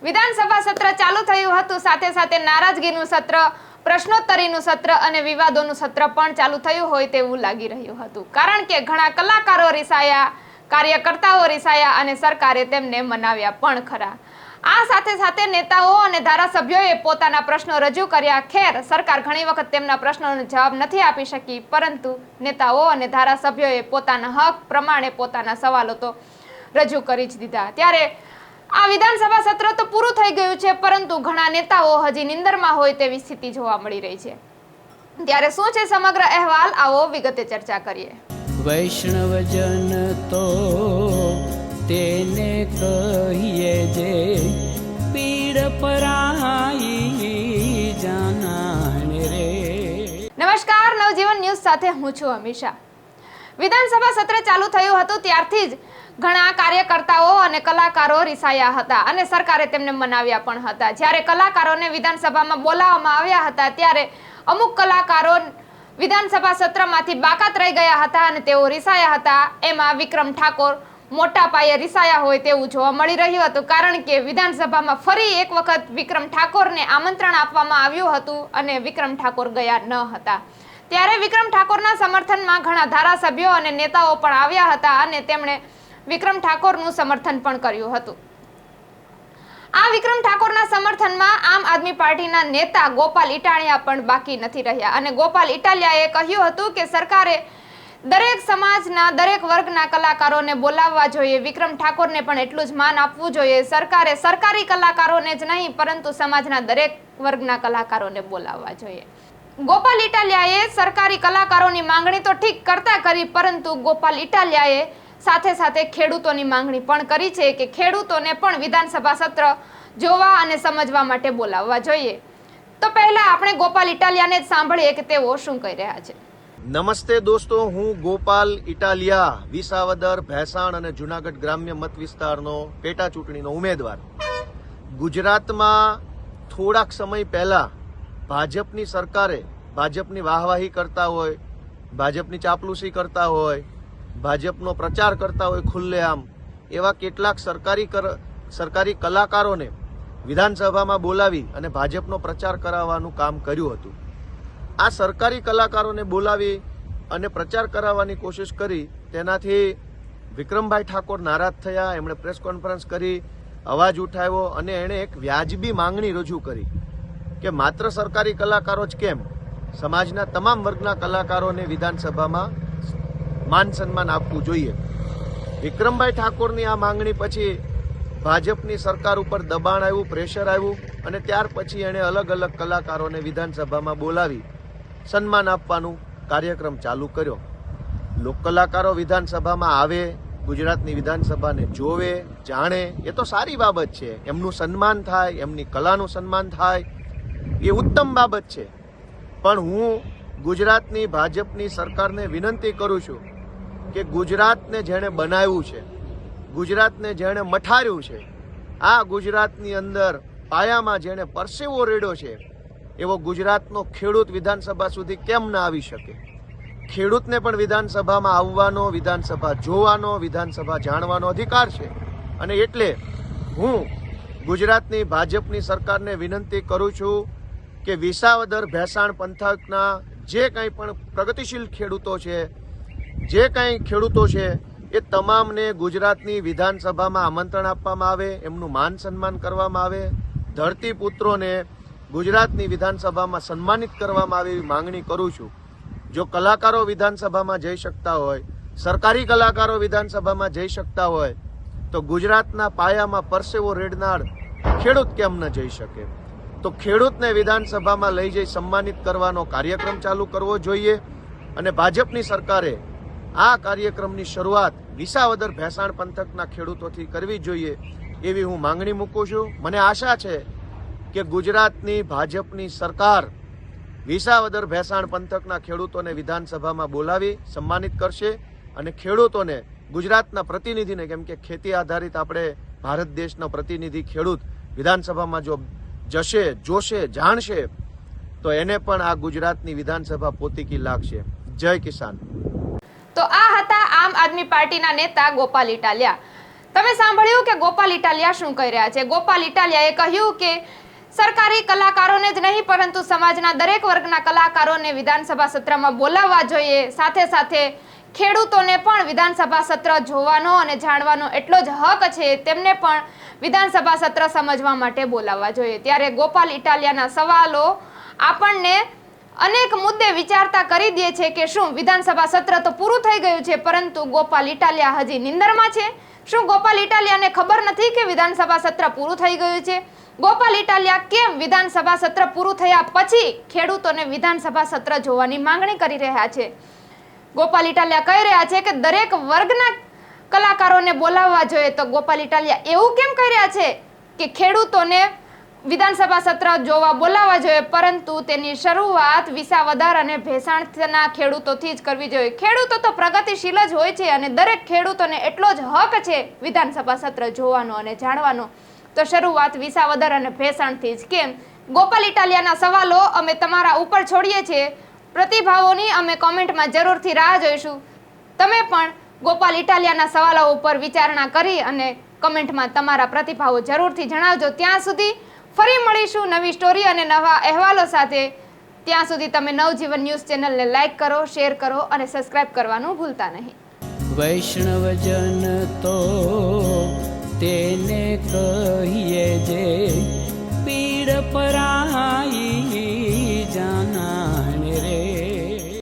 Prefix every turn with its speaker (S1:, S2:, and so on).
S1: વિધાનસભા સત્ર ચાલુ થયું હતું, સાથે સાથે નારાજગીનું સત્ર, પ્રશ્નોત્તરીનું સત્ર અને વિવાદોનું સત્ર પણ ચાલુ થયું હોય તેવું લાગી રહ્યું હતું, કારણ કે ઘણા કલાકારો રીસાયા, કાર્યકર્તાઓ રીસાયા અને સરકારે તેમને મનાવ્યા પણ ખરા. આ સાથે સાથે નેતાઓ અને ધારાસભ્યોએ પોતાના પ્રશ્નો રજૂ કર્યા. ખેર, સરકાર ઘણી વખત તેમના પ્રશ્નોનો જવાબ નથી આપી શકી, પરંતુ નેતાઓ અને ધારાસભ્યોએ પોતાના હક પ્રમાણે પોતાના સવાલો તો રજૂ કરી જ દીધા. ત્યારે આ વિધાનસભા સત્ર તો પૂરું થઈ ગયું છે, પરંતુ ઘણા નેતાઓ હજી નિંદરમાં હોય તેવી સ્થિતિ જોવા મળી રહી છે. ત્યારે શું છે સમગ્ર અહેવાલ, આવો વિગતે ચર્ચા કરીએ.
S2: વૈષ્ણવજન તો તેને કહીએ જે પીડ પરાઈ જાનાને રે.
S1: નમસ્કાર, નવજીવન ન્યૂઝ સાથે હું છું અમીષા. વિધાનસભા સત્ર ચાલુ થયું હતું ત્યારથી જ ઘણા કાર્યકર્તાઓ અને કલાકારો રીસાયા હતા અને સરકારે તેમને મનાવ્યા પણ હતા. જ્યારે કલાકારોને વિધાનસભામાં બોલાવવામાં આવ્યા હતા, ત્યારે અમુક કલાકારો વિધાનસભા સત્રમાંથી બાકાત રહી ગયા હતા અને તેઓ રીસાયા હતા. એમાં વિક્રમ ઠાકોર મોટા પાયે રીસાયા હોય તેવું જોવા મળી રહ્યું હતું, કારણ કે વિધાનસભામાં ફરી એક વખત વિક્રમ ઠાકોરને આમંત્રણ આપવામાં આવ્યું હતું અને વિક્રમ ઠાકોર ગયા ન હતા. ત્યારે વિક્રમ ઠાકોરના સમર્થનમાં ઘણા ધારાસભ્યો અને નેતાઓ પણ આવ્યા હતા અને તેમણે વિક્રમ ઠાકોરનું સમર્થન પણ કર્યું હતું. આ વિક્રમ ઠાકોરના સમર્થનમાં આમ આદમી પાર્ટીના નેતા ગોપાલ ઇટાલિયા પણ બાકી નથી રહ્યા અને ગોપાલ ઇટાલિયાએ કહ્યું હતું કે સરકારે દરેક સમાજના દરેક વર્ગના કલાકારોને બોલાવવા જોઈએ, વિક્રમ ઠાકોરને પણ એટલું જ માન આપવું જોઈએ. સરકારે સરકારી કલાકારોને જ નહીં, પરંતુ સમાજના દરેક વર્ગના કલાકારોને બોલાવવા જોઈએ. ગોપાલ ઇટાલિયાએ સરકારી કલાકારોની માંગણી તો ઠીક કરતા કરી, પરંતુ ગોપાલ ઇટાલિયાએ સાથે સાથે ખેડૂતોની માંગણી પણ કરી છે કે ખેડૂતોને પણ વિધાનસભા સત્ર જોવા અને સમજવા માટે બોલાવવા જોઈએ. તો પહેલા આપણે ગોપાલ ઇટાલિયાને જ સાંભળીએ કે તેઓ શું કહી રહ્યા છે.
S3: નમસ્તે દોસ્તો, હું ગોપાલ ઇટાલિયા, વિસાવદર, ભેસાણ અને જુનાગઢ ગ્રામ્ય મત વિસ્તારનો પેટા ચૂંટણીનો ઉમેદવાર. ગુજરાતમાં થોડાક સમય પહેલા ભાજપની સરકારે ભાજપની વાહવાહી કરતા હોય, ભાજપની ચાપલુસી કરતા હોય, ભાજપનો પ્રચાર કરતા હોય ખુલ્લેઆમ, એવા કેટલાક સરકારી કલાકારોને વિધાનસભામાં બોલાવી અને ભાજપનો પ્રચાર કરાવવાનું કામ કર્યું હતું. આ સરકારી કલાકારોને બોલાવી અને પ્રચાર કરાવવાની કોશિશ કરી, તેનાથી વિક્રમભાઈ ઠાકોર નારાજ થયા. એમણે પ્રેસ કોન્ફરન્સ કરી, અવાજ ઉઠાવ્યો અને એણે એક વ્યાજબી માંગણી રજૂ કરી કે માત્ર સરકારી કલાકારો જ કેમ, સમાજના તમામ વર્ગના કલાકારોને વિધાનસભામાં માન સન્માન આપવું જોઈએ. વિક્રમભાઈ ઠાકોરની આ માંગણી પછી ભાજપની સરકાર ઉપર દબાણ આવ્યું, પ્રેશર આવ્યું અને ત્યાર પછી એણે અલગ અલગ કલાકારોને વિધાનસભામાં બોલાવી સન્માન આપવાનું કાર્યક્રમ ચાલુ કર્યો. લોક કલાકારો વિધાનસભામાં આવે, ગુજરાતની વિધાનસભાને જોવે, જાણે, એ તો સારી બાબત છે. એમનું સન્માન થાય, એમની કલાનું સન્માન થાય, એ ઉત્તમ બાબત છે. પણ હું ગુજરાતની ભાજપની સરકારને વિનંતી કરું છું કે ગુજરાતને જેણે બનાવ્યું છે, ગુજરાતને જેણે મઠાર્યું છે, આ ગુજરાતની અંદર પાયામાં જેણે પરસેવો રેડ્યો છે, એવો ગુજરાતનો ખેડૂત વિધાનસભા સુધી કેમ ના આવી શકે? ખેડૂતને પણ વિધાનસભામાં આવવાનો, વિધાનસભા જોવાનો, વિધાનસભા જાણવાનો અધિકાર છે. અને એટલે હું ગુજરાતની ભાજપની સરકારને વિનંતી કરું છું કે વિસાવદર ભેસાણ પંથકના જે કંઈ પણ પ્રગતિશીલ ખેડૂતો છે, જે કંઈ ખેડૂતો છે, એ તમામને ગુજરાતની વિધાનસભામાં આમંત્રણ આપવામાં આવે, એમનું માન સન્માન કરવામાં આવે, ધરતીપુત્રોને ગુજરાતની વિધાનસભામાં સન્માનિત કરવામાં આવે એવી માંગણી કરું છું. જો કલાકારો વિધાનસભામાં જઈ શકતા હોય, સરકારી કલાકારો વિધાનસભામાં જઈ શકતા હોય, તો ગુજરાતના પાયામાં પરસેવો રેડનાર ખેડૂત કેમ ન જઈ શકે? તો ખેડૂતને વિધાનસભામાં લઈ જઈ સન્માનિત કરવાનો કાર્યક્રમ ચાલુ કરવો જોઈએ અને ભાજપની સરકારે આ કાર્યક્રમની શરૂઆત વિસાવદર ભેસાણ પંથકના ખેડૂતોથી કરવી જોઈએ એવી હું માંગણી મૂકું છું. મને આશા છે કે ગુજરાતની ભાજપની સરકાર વિસાવદર ભેસાણ પંથકના ખેડૂતોને વિધાનસભામાં બોલાવી સન્માનિત કરશે અને ખેડૂતોને, ગુજરાતના પ્રતિનિધિને, કેમ કે ખેતી આધારિત આપણે ભારત દેશનો પ્રતિનિધિ ખેડૂત વિધાનસભામાં જો જશે, જોશે, જાણશે, તો એને પણ આ ગુજરાતની વિધાનસભા પોતીકી લાગશે. જય કિસાન.
S1: તો આ હતા આમ આદમી પાર્ટીના નેતા ગોપાલ ઇટાલિયા. તમે સાંભળ્યું કે ગોપાલ ઇટાલિયા શું કહી રહ્યા છે. ગોપાલ ઇટાલિયાએ કહ્યું કે સરકારી કલાકારોને જ નહીં પરંતુ સમાજના દરેક વર્ગના કલાકારોને વિધાનસભા સત્રમાં બોલાવવા જોઈએ. સાથે સાથે ખેડૂતોને પણ વિધાનસભા સત્ર જોવાનો અને જાણવાનો એટલો જ હક છે. તેમને પણ વિધાનસભા સત્ર સમજવા માટે બોલાવવા જોઈએ. ત્યારે ગોપાલ ઇટાલિયાના સવાલો આપણને અનેક મુદ્દે વિચારતા કરી દે છે કે શું વિધાનસભા સત્ર તો પૂરું થઈ ગયું છે પરંતુ ગોપાલ ઇટાલિયા હજી નિંદરમાં છે? શું ગોપાલ ઇટાલિયાને ખબર નથી કે વિધાનસભા સત્ર પૂરું થઈ ગયું છે? ગોપાલ ઇટાલિયા કેમ વિધાનસભા સત્ર પૂરું થયા પછી ખેડૂતોને વિધાનસભા સત્ર જોવાની માંગણી કરી રહ્યા છે? ગોપાલ ઇટાલિયા કહી રહ્યા છે કે દરેક વર્ગના કલાકારોને બોલાવવા જોઈએ. તો ગોપાલ ઇટાલિયા એવું કેમ કહી રહ્યા છે કે ખેડૂતોને વિધાનસભા સત્ર જોવા બોલાવવા જોઈએ પરંતુ તેની શરૂઆત વિસાવદર અને ભેસાણના ખેડૂતોથી જ કરવી જોઈએ? ખેડૂતો તો પ્રગતિશીલ જ હોય છે અને દરેક ખેડૂતોને એટલો જ હક છે વિધાનસભા સત્ર જોવાનો અને જાણવાનો. તો શરૂઆત વિસાવદર અને ભેસાણથી જ કેમ? ગોપાલ ઇટાલિયાના સવાલો અમે તમારા ઉપર છોડીએ છીએ. પ્રતિભાવોની અમે કોમેન્ટમાં જરૂરથી રાહ જોઈશું. તમે પણ ગોપાલ ઇટાલિયાના સવાલો ઉપર વિચારણા કરી અને કમેન્ટમાં તમારા પ્રતિભાવો જરૂરથી જણાવજો. ત્યાં સુધી ફરી મળીશું નવી સ્ટોરી અને નવા અહેવાલો સાથે. ત્યાં સુધી તમે નવજીવન ન્યૂઝ ચેનલને લાઈક કરો, શેર કરો અને સબસ્ક્રાઇબ કરવાનું ભૂલતા નહીં.
S2: વૈષ્ણવજન તો તેને કહીએ જે